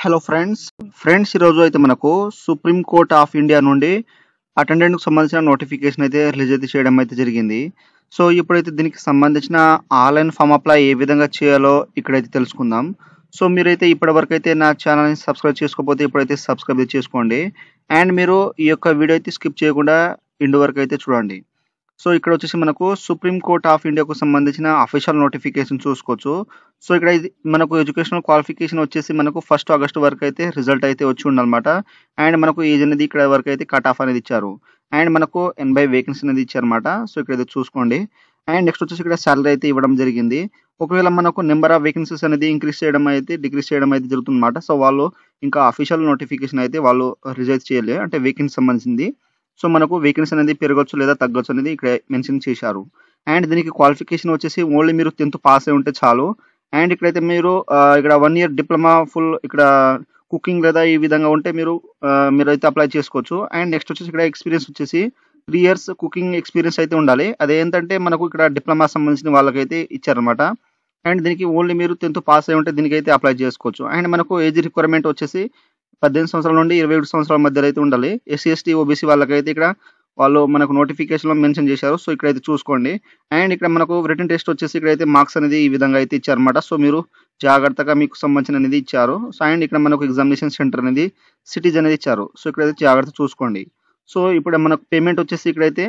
Hello friends ఈరోజు అయితే మనకు సుప్రీం కోర్ట్ ఆఫ్ ఇండియా నుండి అటెండెంట్‌కి సంబంధించిన నోటిఫికేషన్ అయితే రిలీజ్ అయితే చేయడం అయితే జరిగింది. సో, ఇప్పుడైతే దీనికి సంబంధించిన ఆన్‌లైన్ ఫార్మ్ అప్లై ఏ విధంగా చేయాలో ఇక్కడైతే తెలుసుకుందాం. సో, మీరైతే ఇప్పటివరకైతే నా ఛానెల్‌ని సబ్స్క్రైబ్ చేసుకోకపోతే ఇప్పుడైతే సబ్స్క్రైబ్ అయితే చేసుకోండి. అండ్ మీరు ఈ యొక్క వీడియో అయితే స్కిప్ చేయకుండా ఎండ్ వరకు అయితే చూడండి. సో, ఇక్కడొచ్చేసి మనకు సుప్రీం కోర్ట్ ఆఫ్ ఇండియాకు సంబంధించిన అఫీషియల్ నోటిఫికేషన్ చూసుకోవచ్చు. సో, ఇక్కడ ఇది మనకు ఎడ్యుకేషనల్ క్వాలిఫికేషన్ వచ్చేసి మనకు 1 ఆగస్ట్ వరకైతే రిజల్ట్ అయితే వచ్చి ఉండాలన్నమాట. అండ్ మనకు ఏజ్ అనేది ఇక్కడ వరకైతే కట్ ఆఫ్ అనేది ఇచ్చారు. అండ్ మనకు 80 వేకెన్సీ అనేది ఇచ్చారన్నమాట. సో, ఇక్కడైతే చూసుకోండి. అండ్ నెక్స్ట్ వచ్చేసి ఇక్కడ సాలరీ అయితే ఇవ్వడం జరిగింది. ఒకవేళ మనకు నెంబర్ ఆఫ్ వేకెన్సీస్ అనేది ఇంక్రీజ్ చేయడం అయితే, డిక్రీజ్ చేయడం అయితే జరుగుతుందన్నమాట. సో, వాళ్ళు ఇంకా అఫీషియల్ నోటిఫికేషన్ అయితే వాళ్ళు రిలీజ్ చేయలే. అంటే వేకెన్సీ సంబంధించింది. సో, మనకు వేకెన్సీ అనేది పెరగొచ్చు లేదా తగ్గొచ్చు అనేది ఇక్కడ మెన్షన్ చేశారు. అండ్ దీనికి క్వాలిఫికేషన్ వచ్చేసి ఓన్లీ మీరు 10th పాస్ అయి ఉంటే చాలు. అండ్ ఇక్కడైతే మీరు ఇక్కడ 1 ఇయర్ డిప్లొమా ఫుల్ ఇక్కడ కుకింగ్ లేదా ఈ విధంగా ఉంటే మీరైతే అప్లై చేసుకోవచ్చు. అండ్ నెక్స్ట్ వచ్చేసి ఇక్కడ ఎక్స్‌పీరియన్స్ వచ్చేసి 3 ఇయర్స్ కుకింగ్ ఎక్స్‌పీరియన్స్ అయితే ఉండాలి. అదేంటంటే మనకు ఇక్కడ డిప్లొమా సంబంధించిన వాళ్ళకైతే ఇచ్చారన్నమాట. అండ్ దీనికి ఓన్లీ మీరు 10th పాస్ అయి ఉంటే దీనికైతే అప్లై చేసుకోవచ్చు. అండ్ మనకు ఏజ్ రిక్వైర్మెంట్ వచ్చేసి 18 సంవత్సరాల నుండి 27 సంవత్సరాల మధ్యలో అయితే ఉండాలి. ఎస్సీ, ఎస్టీ, ఓబీసీ వాళ్ళకైతే ఇక్కడ వాళ్ళు మనకు నోటిఫికేషన్‌లో మెన్షన్ చేశారు. సో, ఇక్కడైతే చూసుకోండి. అండ్ ఇక్కడ మనకు రిటన్ టెస్ట్ వచ్చేసి ఇక్కడైతే మార్క్స్ అనేది ఈ విధంగా అయితే ఇచ్చారన్నమాట. సో, మీరు జాగ్రత్తగా మీకు సంబంధించినది ఇచ్చారు. సో, అండ్ ఇక్కడ మనకు ఎగ్జామినేషన్ సెంటర్ అనేది సిటీస్ అనేది ఇచ్చారు. సో, ఇక్కడైతే జాగ్రత్తగా చూసుకోండి. సో, ఇప్పుడు మనకు పేమెంట్ వచ్చేసి ఇక్కడైతే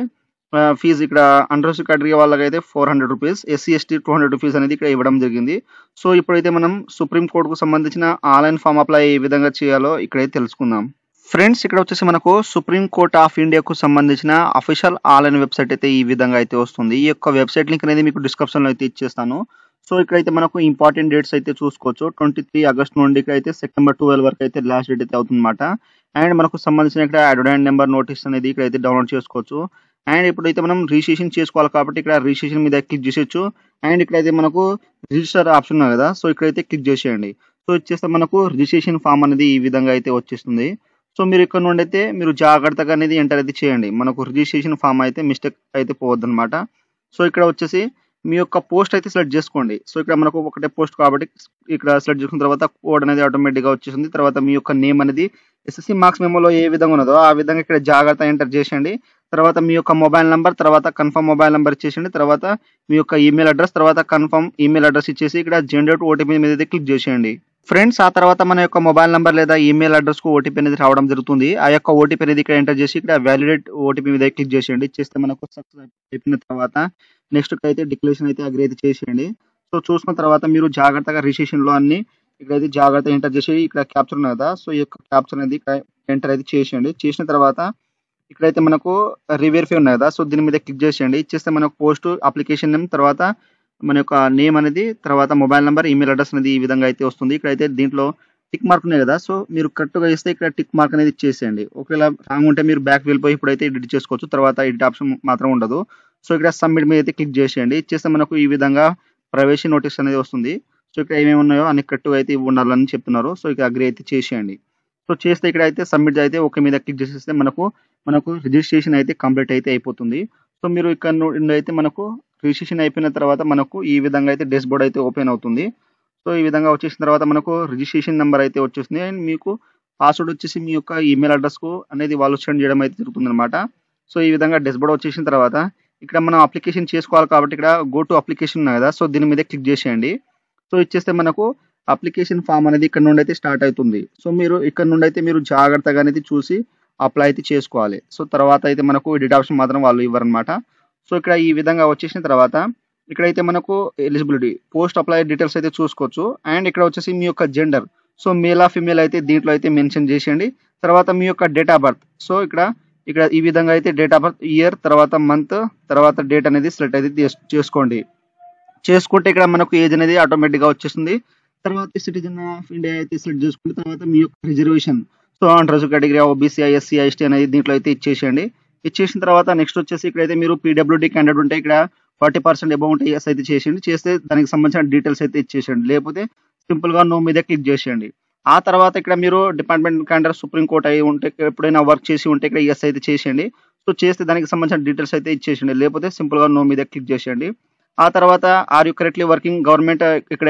ఫీజ్ ఇక్కడ అండర్ రిజర్వ్డ్ కేటగిరీ వాళ్ళకైతే రూ. 400, ఎస్సీ, ఎస్టీ రూ. 200 అనేది ఇక్కడ ఇవ్వడం జరిగింది. సో, ఇప్పుడైతే మనం సుప్రీం కోర్ట్‌కు సంబంధించిన ఆన్‌లైన్ ఫార్మ్ అప్లై ఏ విధంగా చేయాలో ఇక్కడైతే తెలుసుకుందాం. ఫ్రెండ్స్ ఇక్కడ వచ్చేసి మనకు సుప్రీం కోర్ట్ ఆఫ్ ఇండియాకు సంబంధించిన అఫీషియల్ ఆన్‌లైన్ వెబ్‌సైట్ అయితే ఈ విధంగా అయితే వస్తుంది. ఈ యొక్క వెబ్‌సైట్ లింక్ అనేది మీకు డిస్క్రిప్షన్‌లో అయితే ఇచ్చేస్తాను. సో, ఇక్కడైతే మనకు ఇంపార్టెంట్ డేట్స్ అయితే చూసుకోవచ్చు. 23 ఆగస్ట్ నుండి ఇక్కడైతే సెప్టెంబర్ 12 వరకు అయితే లాస్ట్ డేట్ అయితే అవుతుందన్నమాట. అండ్ మనకు సంబంధించిన ఇక్కడ అడ్వర్టైజ్‌మెంట్ నెంబర్ నోటీస్ అనేది ఇక్కడైతే డౌన్‌లోడ్ చేసుకోవచ్చు. అండ్ ఇప్పుడైతే మనం రిజిస్ట్రేషన్ చేసుకోవాలి కాబట్టి ఇక్కడ రిజిస్ట్రేషన్ మీద క్లిక్ చేసేయొచ్చు. అండ్ ఇక్కడైతే మనకు రిజిస్టర్ ఆప్షన్ ఉంది కదా! సో, ఇక్కడైతే క్లిక్ చేసేయండి. సో, ఇచ్చేస్తే మనకు రిజిస్ట్రేషన్ ఫార్మ్ అనేది ఈ విధంగా అయితే వచ్చేస్తుంది. సో, మీరు ఇక్కడ నుండి అయితే మీరు జాగ్రత్తగా అనేది ఎంటర్ అయితే చేయండి. మనకు రిజిస్ట్రేషన్ ఫార్మ్ అయితే మిస్టేక్ అయితే పోవద్దన్నమాట. సో, ఇక్కడ వచ్చేసి మీ యొక్క పోస్ట్ అయితే సెలెక్ట్ చేసుకోండి. సో, ఇక్కడ మనకు ఒకటే పోస్ట్ కాబట్టి ఇక్కడ సెలెక్ట్ చేసుకున్న తర్వాత కోడ్ అనేది ఆటోమేటిక్‌గా వచ్చేసింది. తర్వాత మీ యొక్క నేమ్ అనేది ఎస్ఎస్‌సి మార్క్స్ మెమోలో ఏ విధంగా ఉన్నదో ఆ విధంగా ఇక్కడ జాగ్రత్తగా ఎంటర్ చేసేయండి. తర్వాత మీ యొక్క మొబైల్ నంబర్, తర్వాత కన్ఫర్మ్ మొబైల్ నంబర్ ఇచ్చేసేయండి. తర్వాత మీ యొక్క ఈమెయిల్ అడ్రెస్, తర్వాత కన్ఫర్మ్ ఈమెయిల్ అడ్రెస్ ఇచ్చేసి ఇక్కడ జనరేట్ ఓటీపీ మీద అయితే క్లిక్ చేసేయండి. ఫ్రెండ్స్ ఆ తర్వాత మన యొక్క మొబైల్ నంబర్ లేదా ఈమెయిల్ అడ్రెస్‌కు ఓటీపీ అనేది రావడం జరుగుతుంది. ఆ యొక్క ఓటీపీ అనేది ఇక్కడ ఎంటర్ చేసి ఇక్కడ వాలిడేట్ ఓటీపీ మీద క్లిక్ చేసేయండి. చేస్తే మనకు సక్సెస్ అయిపోయిన తర్వాత నెక్స్ట్ అయితే డిక్లరేషన్ అయితే అగ్రీ అయితే చేసేయండి. సో, చూసుకున్న తర్వాత మీరు జాగ్రత్తగా రిజిస్ట్రేషన్‌లో అన్ని ఇక్కడైతే జాగ్రత్తగా ఎంటర్ చేసి ఇక్కడ క్యాప్చర్ ఉంది కదా! సో, ఈ యొక్క క్యాప్చర్ అనేది ఇక్కడ ఎంటర్ అయితే చేసేయండి. చేసిన తర్వాత ఇక్కడైతే మనకు రీవెరిఫై ఉన్నాయి కదా! సో, దీని మీద క్లిక్ చేసేయండి. ఇచ్చేస్తే మనకు పోస్ట్ అప్లికేషన్ నేమ్, తర్వాత మన యొక్క నేమ్ అనేది, తర్వాత మొబైల్ నంబర్, ఈమెయిల్ అడ్రెస్ అనేది ఈ విధంగా అయితే వస్తుంది. ఇక్కడైతే దీంట్లో టిక్ మార్క్ ఉన్నాయి కదా! సో, మీరు కరెక్ట్‌గా ఇస్తే ఇక్కడ టిక్ మార్క్ అనేది ఇచ్చేసేయండి. ఒకవేళ రాంగ్ ఉంటే మీరు బ్యాక్ వెళ్ళిపోయి ఇప్పుడైతే ఎడిట్ చేసుకోవచ్చు. తర్వాత ఎడిట్ ఆప్షన్ మాత్రం ఉండదు. సో, ఇక్కడ సబ్మిట్ మీద అయితే క్లిక్ చేసేయండి. ఇచ్చేస్తే మనకు ఈ విధంగా ప్రైవసీ నోటీస్ అనేది వస్తుంది. సో, ఇక్కడ ఏమేమి ఉన్నాయో అన్ని కరెక్ట్‌గా అయితే ఉండాలని చెప్తున్నారు. సో, ఇక అగ్రీ అయితే చేసేయండి. సో, చేస్తే ఇక్కడైతే సబ్మిట్ అయితే ఓకే మీద క్లిక్ చేసేస్తే మనకు రిజిస్ట్రేషన్ అయితే కంప్లీట్ అయితే అయిపోతుంది. సో, మీరు ఇక్కడ నుండి అయితే మనకు రిజిస్ట్రేషన్ అయిపోయిన తర్వాత మనకు ఈ విధంగా అయితే డాష్‌బోర్డ్ అయితే ఓపెన్ అవుతుంది. సో, ఈ విధంగా వచ్చేసిన తర్వాత మనకు రిజిస్ట్రేషన్ నంబర్ అయితే వచ్చేస్తుంది. అండ్ మీకు పాస్వర్డ్ వచ్చేసి మీ యొక్క ఈమెయిల్ అడ్రెస్‌కు అనేది వాళ్ళు సెండ్ చేయడం అయితే జరుగుతుందన్నమాట. సో, ఈ విధంగా డాష్‌బోర్డ్ వచ్చేసిన తర్వాత ఇక్కడ మనం అప్లికేషన్ చేసుకోవాలి కాబట్టి ఇక్కడ గో టు అప్లికేషన్ ఉంది కదా! సో, దీని మీద క్లిక్ చేసేయండి. సో, ఇచ్చేస్తే మనకు అప్లికేషన్ ఫార్మ్ అనేది ఇక్కడ నుండి అయితే స్టార్ట్ అవుతుంది. సో, మీరు ఇక్కడ నుండి అయితే మీరు జాగ్రత్తగా అనేది చూసి అప్లై అయితే చేసుకోవాలి. సో, తర్వాత అయితే మనకు ఎడిట్ ఆప్షన్ మాత్రం వాళ్ళు ఇవ్వరన్నమాట. సో, ఇక్కడ ఈ విధంగా వచ్చేసిన తర్వాత ఇక్కడైతే మనకు ఎలిజిబిలిటీ పోస్ట్ అప్లై డీటెయిల్స్ అయితే చూసుకోవచ్చు. అండ్ ఇక్కడ వచ్చేసి మీ యొక్క జెండర్, సో, మేలా, ఫీమేల్ అయితే దీంట్లో అయితే మెన్షన్ చేసేయండి. తర్వాత మీ యొక్క డేట్ ఆఫ్ బర్త్, సో, ఇక్కడ ఈ విధంగా అయితే డేట్ ఆఫ్ బర్త్, ఇయర్, తర్వాత మంత్, తర్వాత డేట్ అనేది సెలెక్ట్ అయితే చేసుకోండి. చేసుకుంటే ఇక్కడ మనకు ఏజ్ అనేది ఆటోమేటిక్‌గా వచ్చేస్తుంది. తర్వాత సిటిజన్ ఆఫ్ ఇండియా అయితే సెలెక్ట్ చేసుకున్న తర్వాత మీ యొక్క reservation, so, under reserved category, OBC, SC, ST అనేది దీంట్లో అయితే ఇచ్చేసేయండి. ఇచ్చేసిన తర్వాత నెక్స్ట్ వచ్చేసి ఇక్కడైతే మీరు పీడబ్ల్యూడీ క్యాండిడేట్ ఉంటే ఇక్కడ 40% అబోవ్ ఉంటే యెస్ అయితే చేసేయండి. చేస్తే దానికి సంబంధించిన డీటెయిల్స్ అయితే ఇచ్చేసేయండి. లేకపోతే సింపుల్‌గా నో మీద క్లిక్ చేసేయండి. ఆ తర్వాత ఇక్కడ మీరు డిపార్ట్మెంట్ క్యాండిడేట్ సుప్రీం కోర్ట్ అయ్యి ఉంటే ఎప్పుడైనా వర్క్ చేసి ఉంటే ఇక్కడ యెస్ అయితే చేసేయండి. సో, చేస్తే దానికి సంబంధించిన డీటెయిల్స్ అయితే ఇచ్చేసేయండి. లేకపోతే సింపుల్‌గా నో మీద క్లిక్ చేసేయండి. ఆ తర్వాత are you correctly working government ఇక్కడ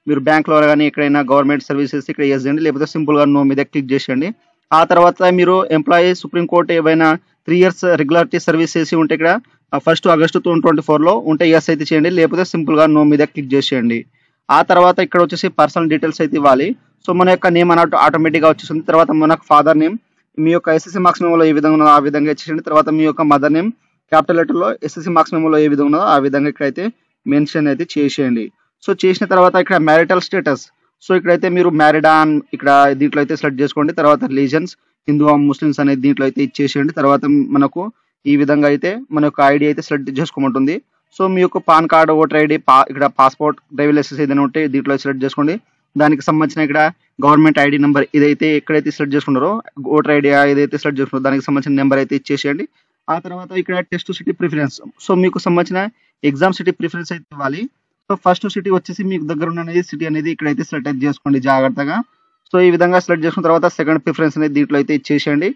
మీరు బ్యాంక్లో కానీ ఎక్కడైనా గవర్నమెంట్ సర్వీసెస్ ఇక్కడ ఎస్ చేయండి, లేకపోతే సింపుల్గా నో మీద క్లిక్ చేసేయండి. ఆ తర్వాత మీరు ఎంప్లాయీ సుప్రీంకోర్టు ఏవైనా 3 years రెగ్యులారిటీ సర్వీస్ చేసి ఉంటే ఇక్కడ 1st August 2024లో ఉంటే ఎస్ అయితే చేయండి, లేకపోతే సింపుల్గా నో మీద క్లిక్ చేసేయండి. ఆ తర్వాత ఇక్కడ వచ్చేసి పర్సనల్ డీటెయిల్స్ అయితే ఇవ్వాలి. సో మన యొక్క నేమ్ అన్నట్టు ఆటోమేటిక్గా వచ్చేస్తుంది. తర్వాత మనకు ఫాదర్ నేమ్, మీ యొక్క ఎస్ఎస్సి మార్క్స్ మెమోలో ఏ విధంగా ఉన్నదో ఆ విధంగా ఇచ్చేయండి. తర్వాత మీ యొక్క మదర్ నేమ్ క్యాపిటల్ లెటర్లో ఎస్ఎస్సి మార్క్స్ మెమోలో ఏ విధంగా ఉన్నదో ఆ విధంగా ఇక్కడైతే మెన్షన్ అయితే చేసేయండి. సో చేసిన తర్వాత ఇక్కడ మ్యారిటల్ స్టేటస్, సో ఇక్కడైతే మీరు మ్యారీడా ఇక్కడ దీంట్లో అయితే సెలెక్ట్ చేసుకోండి. తర్వాత రిలీజన్స్ హిందూ ముస్లిమ్స్ అనేది దీంట్లో అయితే ఇచ్చేసేయండి. తర్వాత మనకు ఈ విధంగా అయితే మన యొక్క ఐడి అయితే సెలెక్ట్ చేసుకోమంటుంది. సో మీ యొక్క పాన్ కార్డు, ఓటర్ ఐడి, ఇక్కడ పాస్పోర్ట్, డ్రైవింగ్ లైసెన్స్ ఏదైనా ఉంటే దీంట్లో సెలెక్ట్ చేసుకోండి. దానికి సంబంధించిన ఇక్కడ గవర్నమెంట్ ఐడి నెంబర్ ఇదైతే ఎక్కడైతే సెలెక్ట్ చేసుకున్నారో ఓటర్ ఐడి ఏదైతే సెలెక్ట్ చేసుకున్నారో దానికి సంబంధించిన నెంబర్ అయితే ఇచ్చేసేయండి. ఆ తర్వాత ఇక్కడ టెస్ట్ సిటీ ప్రిఫరెన్స్, సో మీకు సంబంధించిన ఎగ్జామ్ సిటీ ప్రిఫరెన్స్ అయితే ఇవ్వాలి. సో ఫస్ట్ సిటీ వచ్చేసి మీకు దగ్గర ఉన్న సిటీ అనేది ఇక్కడైతే సెలెక్ట్ అయితే చేసుకోండి జాగ్రత్తగా. సో ఈ విధంగా సెలెక్ట్ చేసుకున్న తర్వాత సెకండ్ ప్రిఫరెన్స్ అనేది దీంట్లో అయితే ఇచ్చేసేయండి.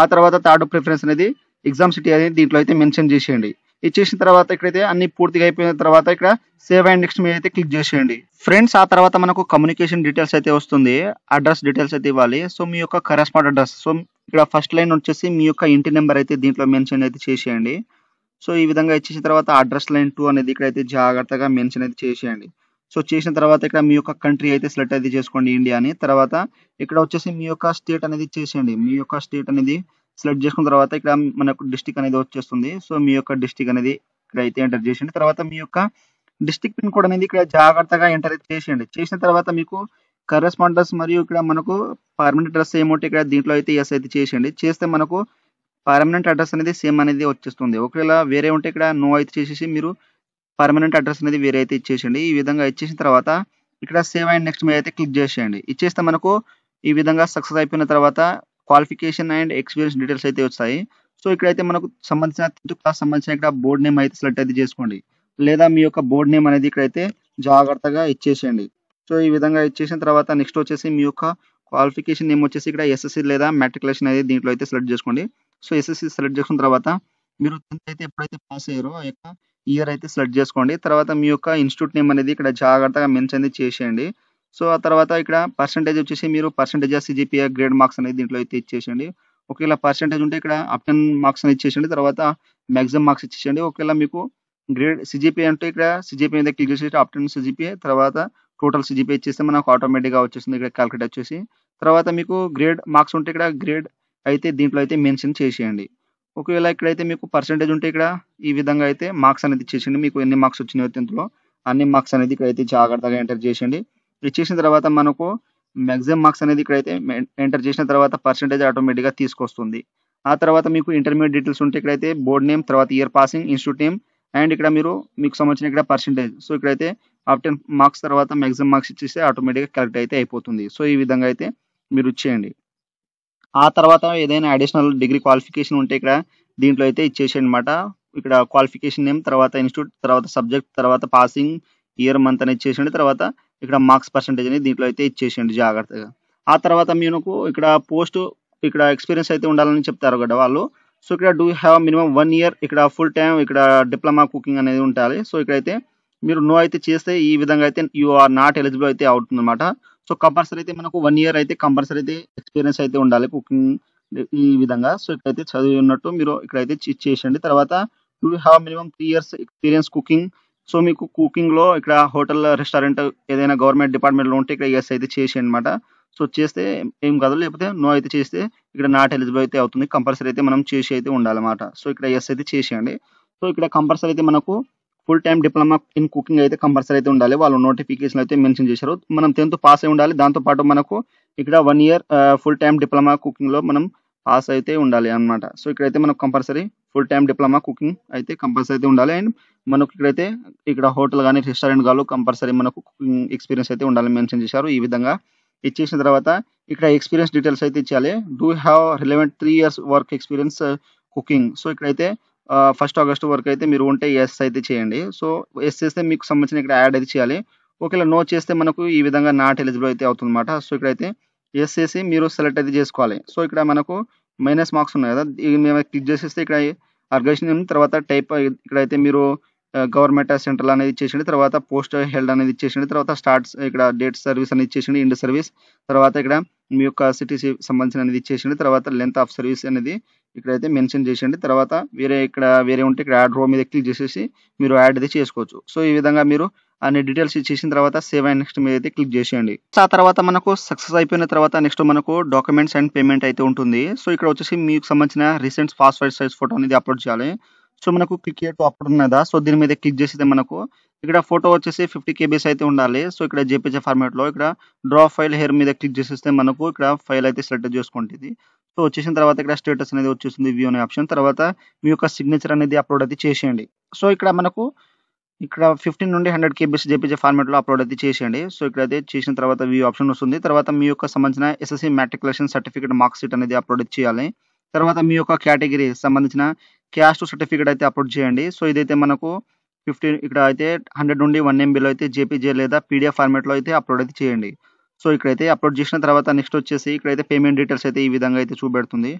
ఆ తర్వాత థర్డ్ ప్రిఫరెన్స్ అనేది ఎగ్జామ్ సిటీ అనేది దీంట్లో అయితే మెన్షన్ చేసేయండి. ఇచ్చేసిన తర్వాత ఇక్కడైతే అన్ని పూర్తిగా అయిపోయిన తర్వాత ఇక్కడ సేవ్ అండ్ నెక్స్ట్ మీద అయితే క్లిక్ చేసేయండి. ఫ్రెండ్స్ ఆ తర్వాత మనకు కమ్యూనికేషన్ డీటెయిల్స్ అయితే వస్తుంది, అడ్రస్ డీటెయిల్స్ అయితే ఇవ్వాలి. సో మీ యొక్క కరెస్పాండ్ అడ్రస్, సో ఇక్కడ ఫస్ట్ లైన్ వచ్చేసి మీ యొక్క ఇంటి నెంబర్ అయితే దీంట్లో మెన్షన్ అయితే చేసేయండి. సో ఈ విధంగా ఇచ్చేసిన తర్వాత అడ్రస్ లైన్ 2 అనేది ఇక్కడైతే జాగ్రత్తగా మెన్షన్ అయితే చేసేయండి. సో చేసిన తర్వాత ఇక్కడ మీ యొక్క కంట్రీ అయితే సెలెక్ట్ అయితే చేసుకోండి ఇండియా అని. తర్వాత ఇక్కడ వచ్చేసి మీ యొక్క స్టేట్ అనేది చేసేయండి. మీ యొక్క స్టేట్ అనేది సెలెక్ట్ చేసుకున్న తర్వాత ఇక్కడ మనకు డిస్టిక్ అనేది వచ్చేస్తుంది. సో మీ యొక్క డిస్టిక్ అనేది ఇక్కడ అయితే ఎంటర్ చేసేయండి. తర్వాత మీ యొక్క డిస్టిక్ పిన్ కోడ్ అనేది ఇక్కడ జాగ్రత్తగా ఎంటర్ అయితే చేసేయండి. చేసిన తర్వాత మీకు కరెస్పాండెన్స్ మరియు ఇక్కడ మనకు పర్మనెంట్ అడ్రస్ ఏమౌంట్ ఇక్కడ దీంట్లో అయితే ఎస్ అయితే చేసేయండి. చేస్తే మనకు పర్మనెంట్ అడ్రస్ అనేది సేమ్ అనేది వచ్చేస్తుంది. ఒకవేళ వేరే ఉంటే ఇక్కడ నో అయితే చేసేసి మీరు పర్మనెంట్ అడ్రస్ అనేది వేరే అయితే ఇచ్చేసేయండి. ఈ విధంగా ఇచ్చేసిన తర్వాత ఇక్కడ సేవ్ అండ్ నెక్స్ట్ మీద అయితే క్లిక్ చేసేయండి. ఇచ్చేస్తే మనకు ఈ విధంగా సక్సెస్ అయిపోయిన తర్వాత క్వాలిఫికేషన్ అండ్ ఎక్స్పీరియన్స్ డీటెయిల్స్ అయితే వస్తాయి. సో ఇక్కడైతే మనకు సంబంధించిన 10th క్లాస్ సంబంధించిన ఇక్కడ బోర్డ్ నేమ్ అయితే సెలెక్ట్ అయితే చేసుకోండి, లేదా మీ యొక్క బోర్డ్ నేమ్ అనేది ఇక్కడైతే జాగ్రత్తగా ఇచ్చేసేయండి. సో ఈ విధంగా ఇచ్చేసిన తర్వాత నెక్స్ట్ వచ్చేసి మీ యొక్క క్వాలిఫికేషన్ నేమ్ వచ్చేసి ఇక్కడ ఎస్ఎస్సి లేదా మెట్రికులేషన్ అనేది దీంట్లో అయితే సెలెక్ట్ చేసుకోండి. సో ఎస్ఎస్సి సెలెక్ట్ చేసుకున్న తర్వాత మీరు 10th అయితే ఎప్పుడైతే పాస్ అయ్యారో ఆ యొక్క ఇయర్ అయితే సెలెక్ట్ చేసుకోండి. తర్వాత మీ యొక్క ఇన్స్టిట్యూట్ నేమ్ అనేది ఇక్కడ జాగ్రత్తగా మెన్షన్ అయితే చేసేయండి. సో ఆ తర్వాత ఇక్కడ పర్సెంటేజ్ వచ్చేసి మీరు పర్సెంటేజ్ సిజిపిఏ గ్రేడ్ మార్క్స్ అనేది దీంట్లో అయితే ఇచ్చేసేయండి. ఒకవేళ పర్సెంటేజ్ ఉంటే ఇక్కడ అప్ 10 మార్క్స్ అనేది ఇచ్చేసేయండి. తర్వాత మ్యాక్సిమం మార్క్స్ ఇచ్చేసేయండి. ఒకవేళ మీకు గ్రేడ్ సిజిపిఏ అంటే ఇక్కడ సిజిపిఏ మీద క్లిక్ చేసి అప్ 10 సిజిపిఏ తర్వాత టోటల్ సిజిపిఏ ఇచ్చేస్తే మనకు ఆటోమేటిక్గా వచ్చేస్తుంది ఇక్కడ క్యాలిక్యులేట్ వచ్చేసి. తర్వాత మీకు గ్రేడ్ మార్క్స్ ఉంటే ఇక్కడ గ్రేడ్ అయితే దీంట్లో అయితే మెన్షన్ చేసేయండి. ఒకవేళ ఇక్కడైతే మీకు పర్సెంటేజ్ ఉంటే ఇక్కడ ఈ విధంగా అయితే మార్క్స్ అనేది ఇచ్చేసేయండి. మీకు ఎన్ని మార్క్స్ వచ్చినాయో 10thలో అన్ని మార్క్స్ అనేది ఇక్కడైతే జాగ్రత్తగా ఎంటర్ చేసేయండి. ఇచ్చేసిన తర్వాత మనకు మ్యాక్సిమం మార్క్స్ అనేది ఇక్కడైతే ఎంటర్ చేసిన తర్వాత పర్సెంటేజ్ ఆటోమేటిక్గా తీసుకొస్తుంది. ఆ తర్వాత మీకు ఇంటర్మీడియట్ డీటెయిల్స్ ఉంటే ఇక్కడైతే బోర్డ్ నేమ్, తర్వాత year passing, institute name and ఇక్కడ మీకు సంబంధించిన ఇక్కడ పర్సెంటేజ్. సో ఇక్కడైతే అప్ 10 మార్క్స్ తర్వాత మ్యాక్సిమం మార్క్స్ ఇచ్చేస్తే ఆటోమేటిక్గా క్యాలిక్యులేట్ అయితే అయిపోతుంది. సో ఈ విధంగా అయితే మీరు ఇచ్చేయండి. ఆ తర్వాత ఏదైనా అడిషనల్ డిగ్రీ క్వాలిఫికేషన్ ఉంటే ఇక్కడ దీంట్లో అయితే ఇచ్చేసేయండి అనమాట. ఇక్కడ క్వాలిఫికేషన్ నేమ్, తర్వాత ఇన్స్టిట్యూట్, తర్వాత సబ్జెక్ట్, తర్వాత పాసింగ్, ఇయర్, మంత్ అనేది ఇచ్చేసేయండి. తర్వాత ఇక్కడ మార్క్స్ పర్సెంటేజ్ అనేది దీంట్లో అయితే ఇచ్చేసేయండి జాగ్రత్తగా. ఆ తర్వాత మీకు ఇక్కడ పోస్ట్ ఇక్కడ ఎక్స్పీరియన్స్ అయితే ఉండాలని చెప్తారు కదా వాళ్ళు. సో ఇక్కడ డూ హ్యావ్ మినిమం 1 year ఇక్కడ ఫుల్ టైం ఇక్కడ డిప్లొమా కుకింగ్ అనేది ఉండాలి. సో ఇక్కడైతే మీరు నో అయితే చేస్తే ఈ విధంగా అయితే యూ ఆర్ నాట్ ఎలిజిబుల్ అయితే అవుతుంది అనమాట. సో కంపల్సరీ అయితే మనకు 1 year అయితే కంపల్సరీ అయితే ఎక్స్పీరియన్స్ అయితే ఉండాలి కుకింగ్ ఈ విధంగా. సో ఇక్కడైతే చదివి ఉన్నట్టు మీరు ఇక్కడైతే చేసేయండి. తర్వాత you have minimum 3 years experience cooking. So మీకు కుకింగ్లో ఇక్కడ హోటల్, రెస్టారెంట్ ఏదైనా గవర్నమెంట్ డిపార్ట్మెంట్లో ఉంటే ఇక్కడ ఎస్ అయితే చేసేయండి అనమాట. సో చేస్తే ఏం కాదు, లేకపోతే నో అయితే చేస్తే ఇక్కడ నాట్ ఎలిజిబుల్ అయితే అవుతుంది. కంపల్సరీ అయితే మనం చేసి అయితే ఉండాలన్నమాట. సో ఇక్కడ ఎస్ అయితే చేసేయండి. సో ఇక్కడ కంపల్సరీ అయితే మనకు full time diploma in cooking అయితే కంపల్సరీ అయితే ఉండాలి. వాళ్ళు నోటిఫికేషన్ అయితే మెన్షన్ చేశారు. మనం 10th పాస్ అయి ఉండాలి. దాంతోపాటు మనకు ఇక్కడ 1 year ఫుల్ టైం డిప్లొమా కుకింగ్లో మనం పాస్ అయితే ఉండాలి అనమాట. సో ఇక్కడైతే మనకు compulsory full time diploma cooking అయితే కంపల్సరీ అయితే ఉండాలి. అండ్ మనకు ఇక్కడైతే ఇక్కడ హోటల్ కానీ రెస్టారెంట్ కానీ కంపల్సరీ మనకు కుకింగ్ ఎక్స్పీరియన్స్ అయితే ఉండాలని మెన్షన్ చేశారు. ఈ విధంగా ఇచ్చేసిన తర్వాత ఇక్కడ ఎక్స్పీరియన్స్ డీటెయిల్స్ అయితే ఇచ్చాలి. Do have relevant 3 years work experience cooking. So ఇక్కడైతే 1st August వరకు అయితే మీరు ఉంటే ఎస్ అయితే చేయండి. సో ఎస్ చేస్తే మీకు సంబంధించిన ఇక్కడ యాడ్ అయితే చేయాలి. ఒకవేళ నో చేస్తే మనకు ఈ విధంగా నాట్ ఎలిజిబుల్ అయితే అవుతుందన్నమాట. సో ఇక్కడైతే ఎస్ చేసి మీరు సెలెక్ట్ అయితే చేసుకోవాలి. సో ఇక్కడ మనకు మైనస్ మార్క్స్ ఉన్నాయి కదా, మేము క్లిక్ చేసేస్తే ఇక్కడ ఆర్గనైజేషన్ తర్వాత టైప్ ఇక్కడైతే మీరు గవర్నమెంట్ సెంట్రల్ అనేది ఇచ్చేసిండు. తర్వాత పోస్ట్ హెల్డ్ అనేది ఇచ్చేసిండు. తర్వాత స్టార్ట్స్ ఇక్కడ డేట్ సర్వీస్ అనేది ఇచ్చేసిండు. End service. తర్వాత ఇక్కడ మీ యొక్క సిటీకి సంబంధించిన అనేది ఇచ్చేసిండు. తర్వాత లెంత్ ఆఫ్ సర్వీస్ అనేది ఇక్కడైతే మెన్షన్ చేసిండు. తర్వాత వేరే ఉంటే ఇక్కడ యాడ్ రో మీద క్లిక్ చేసేసి మీరు యాడ్ అది చేసుకోవచ్చు. సో ఈ విధంగా మీరు అన్ని డీటెయిల్స్ ఇచ్చేసిన తర్వాత సేవ్ అండ్ నెక్స్ట్ మీద అయితే క్లిక్ చేసేయండి. ఆ తర్వాత మనకు సక్సెస్ అయిపోయిన తర్వాత నెక్స్ట్ మనకు డాక్యుమెంట్స్ అండ్ పేమెంట్ అయితే ఉంటుంది. సో ఇక్కడ వచ్చేసి మీకు సంబంధించిన రీసెంట్ పాస్వర్డ్ సైజ్ ఫోటో అనేది అప్లోడ్ చేయాలి. సో మనకు క్లిక్ టు అప్లోడ్ ఉన్నదా, సో దీని మీద క్లిక్ చేస్తే మనకు ఇక్కడ ఫోటో వచ్చేసి 50 కేబీస్ అయితే ఉండాలి. సో ఇక్కడ జేపీజీ ఫార్మాట్ లో ఇక్కడ డ్రా ఫైల్ హెయిర్ మీద క్లిక్ చేసేస్తే మనకు ఇక్కడ ఫైల్ అయితే సెలెక్ట్ చేసుకుంటుంది. సో వచ్చేసిన తర్వాత ఇక్కడ స్టేటస్ అనేది వచ్చేసింది వ్యూ అనే ఆప్షన్. తర్వాత మీ యొక్క సిగ్నేచర్ అనేది అప్లోడ్ అయితే చేసేయండి. సో ఇక్కడ మనకు ఇక్కడ 15 నుండి 100 కేబీస్ జేపీజీ ఫార్మాట్ లో అప్లోడ్ అయితే చేసేయండి. సో ఇక్కడైతే చేసిన తర్వాత వ్యూ ఆప్షన్ వస్తుంది. తర్వాత మీ యొక్క సంబంధించిన SSC matriculation certificate mark sheet అనేది అప్లోడ్ చేయాలి. తర్వాత మీ యొక్క కేటగిరీ సంబంధించిన క్యాస్ట్ సర్టిఫికేట్ అయితే అప్లోడ్ చేయండి. సో ఇదైతే మనకు 15 ఇక్కడ అయితే 100 నుండి 1 MB లో అయితే జేపీజీ లేదా పీడిఎఫ్ ఫార్మాట్ లో అయితే అప్లోడ్ అయితే చేయండి. సో ఇక్కడైతే అప్లోడ్ చేసిన తర్వాత నెక్స్ట్ వచ్చేసి ఇక్కడైతే పేమెంట్ డీటెయిల్స్ అయితే ఈ విధంగా అయితే చూపెడుతుంది.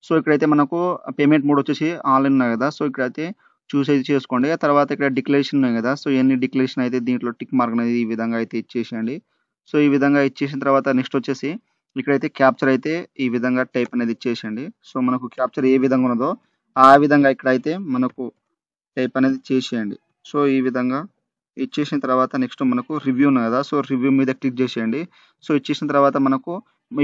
సో ఇక్కడైతే మనకు పేమెంట్ మోడ్ వచ్చేసి ఆన్లైన్ ఉన్నాయి కదా. సో ఇక్కడైతే చూస్ అయితే చేసుకోండి. ఆ తర్వాత ఇక్కడ డిక్లరేషన్ ఉన్నాయి కదా. సో ఇవన్నీ డిక్లరేషన్ అయితే దీంట్లో టిక్ మార్క్ అనేది ఈ విధంగా అయితే ఇచ్చేసేయండి. సో ఈ విధంగా ఇచ్చేసిన తర్వాత నెక్స్ట్ వచ్చేసి ఇక్కడైతే క్యాప్చర్ అయితే ఈ విధంగా టైప్ అనేది ఇచ్చేసేయండి. సో మనకు క్యాప్చర్ ఏ విధంగా ఉన్నదో ఆ విధంగా ఇక్కడైతే మనకు టైప్ అనేది చేసేయండి. సో ఈ విధంగా ఇచ్చేసిన తర్వాత నెక్స్ట్ మనకు రివ్యూ ఉంది కదా. సో రివ్యూ మీద క్లిక్ చేసేయండి. సో ఇచ్చేసిన తర్వాత మనకు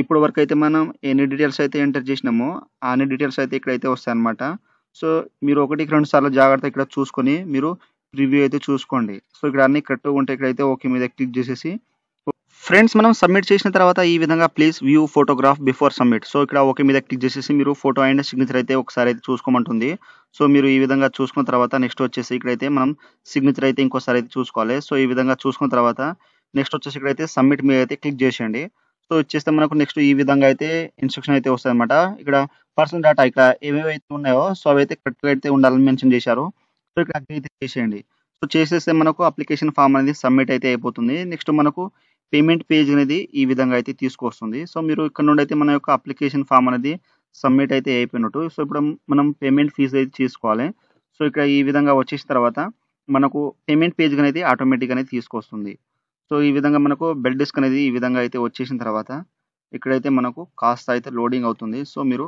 ఇప్పుడు వరకు అయితే మనం ఎన్ని డీటెయిల్స్ అయితే ఎంటర్ చేసినామో అన్ని డీటెయిల్స్ అయితే ఇక్కడైతే వస్తాయి అనమాట. సో మీరు 1-2 సార్లు జాగ్రత్త ఇక్కడ చూసుకొని మీరు రివ్యూ అయితే చూసుకోండి. సో ఇక్కడ అన్ని కరెక్ట్‌గా ఉంటే ఇక్కడైతే ఓకే మీద క్లిక్ చేసేసి ఫ్రెండ్స్ మనం సబ్మిట్ చేసిన తర్వాత ఈ విధంగా please view photograph before submit. So ఇక్కడ ఓకే మీద క్లిక్ చేసేసి మీరు ఫోటో అండ్ సిగ్నేచర్ అయితే ఒకసారి అయితే చూసుకోమంటుంది. సో మీరు ఈ విధంగా చూసుకున్న తర్వాత నెక్స్ట్ వచ్చేసి ఇక్కడైతే మనం సిగ్నేచర్ అయితే ఇంకోసారి అయితే చూసుకోవాలి. సో ఈ విధంగా చూసుకున్న తర్వాత నెక్స్ట్ వచ్చేసి ఇక్కడైతే సబ్మిట్ మీద అయితే క్లిక్ చేసేయండి. సో ఇచ్చేస్తే మనకు నెక్స్ట్ ఈ విధంగా అయితే ఇన్స్ట్రక్షన్ అయితే వస్తాయన్నమాట. ఇక్కడ పర్సనల్ డేటా ఇక్కడ ఏవేవైతే ఉన్నాయో సో అవైతే కరెక్ట్‌గా అయితే ఉండాలని మెన్షన్ చేశారు. సో ఇక్కడ అగ్రీ అయితే చేసేయండి. సో చేసేస్తే మనకు అప్లికేషన్ ఫామ్ అనేది సబ్మిట్ అయితే అయిపోతుంది. నెక్స్ట్ మనకు పేమెంట్ పేజ్ అనేది ఈ విధంగా అయితే తీసుకొస్తుంది. సో మీరు ఇక్కడ నుండి అయితే మన యొక్క అప్లికేషన్ ఫామ్ అనేది సబ్మిట్ అయితే అయిపోయినట్టు. సో ఇప్పుడు మనం పేమెంట్ ఫీజు అయితే తీసుకోవాలి. సో ఇక్కడ ఈ విధంగా వచ్చేసిన తర్వాత మనకు పేమెంట్ పేజ్ అనేది ఆటోమేటిక్ అనేది తీసుకొస్తుంది. సో ఈ విధంగా మనకు బెల్ డిస్క్ అనేది ఈ విధంగా అయితే వచ్చేసిన తర్వాత ఇక్కడైతే మనకు కాస్త అయితే లోడింగ్ అవుతుంది. సో మీరు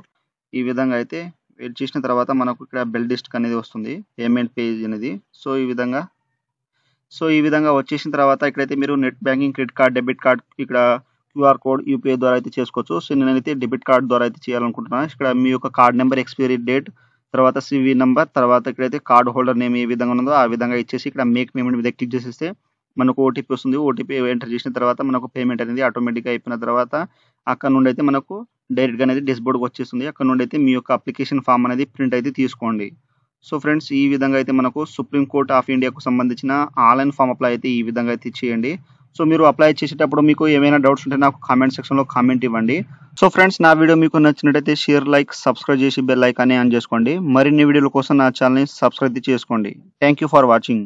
ఈ విధంగా అయితే వెయిట్ చేసిన తర్వాత మనకు ఇక్కడ బెల్ డిస్క్ అనేది వస్తుంది. పేమెంట్ పేజ్ అనేది. సో ఈ విధంగా వచ్చేసిన తర్వాత ఇక్కడైతే మీరు net banking, credit card, debit card, ఇక్కడ క్యూఆర్ కోడ్, యూపీఐ ద్వారా అయితే చేసుకోవచ్చు. సో నేనైతే డెబిట్ కార్డ్ ద్వారా అయితే చేయాలనుకుంటున్నాను. ఇక్కడ మీ యొక్క కార్డ్ నెంబర్, ఎక్స్పైరీ డేట్, తర్వాత సివి నంబర్, తర్వాత ఇక్కడైతే కార్డ్ హోల్డర్ నేమ్ ఏ విధంగా ఉందో ఆ విధంగా ఇచ్చేసి ఇక్కడ మేక్ పేమెంట్ మీద క్లిక్ చేసేస్తే మనకు ఓటీపీ వస్తుంది. ఓటీపీ ఎంటర్ చేసిన తర్వాత మనకు పేమెంట్ అనేది ఆటోమేటిక్గా అయిపోయిన తర్వాత అక్కడ నుండి అయితే మనకు డైరెక్ట్గా అనేది డెస్క్బోర్డ్కి వచ్చేస్తుంది. అక్కడ నుండి అయితే మీ యొక్క అప్లికేషన్ ఫామ్ అనేది ప్రింట్ అయితే తీసుకోండి. సో ఫ్రెండ్స్ ఈ విధంగా అయితే మనకు సుప్రీం కోర్ట్ ఆఫ్ ఇండియాకు సంబంధించిన ఆన్లైన్ ఫామ్ అప్లై అయితే ఈ విధంగా అయితే చేయండి. సో మీరు అప్లై చేసేటప్పుడు మీకు ఏమైనా డౌట్స్ ఉంటే నాకు కామెంట్ సెక్షన్లో కామెంట్ ఇవ్వండి. సో ఫ్రెండ్స్ నా వీడియో మీకు నచ్చినట్టయితే షేర్, లైక్, సబ్స్క్రైబ్ చేసి బెల్ ఐకాన్ని ఆన్ చేసుకోండి. మరిన్ని వీడియోల కోసం నా ఛానల్ని సబ్స్క్రైబ్ చేసుకోండి. Thank you for watching.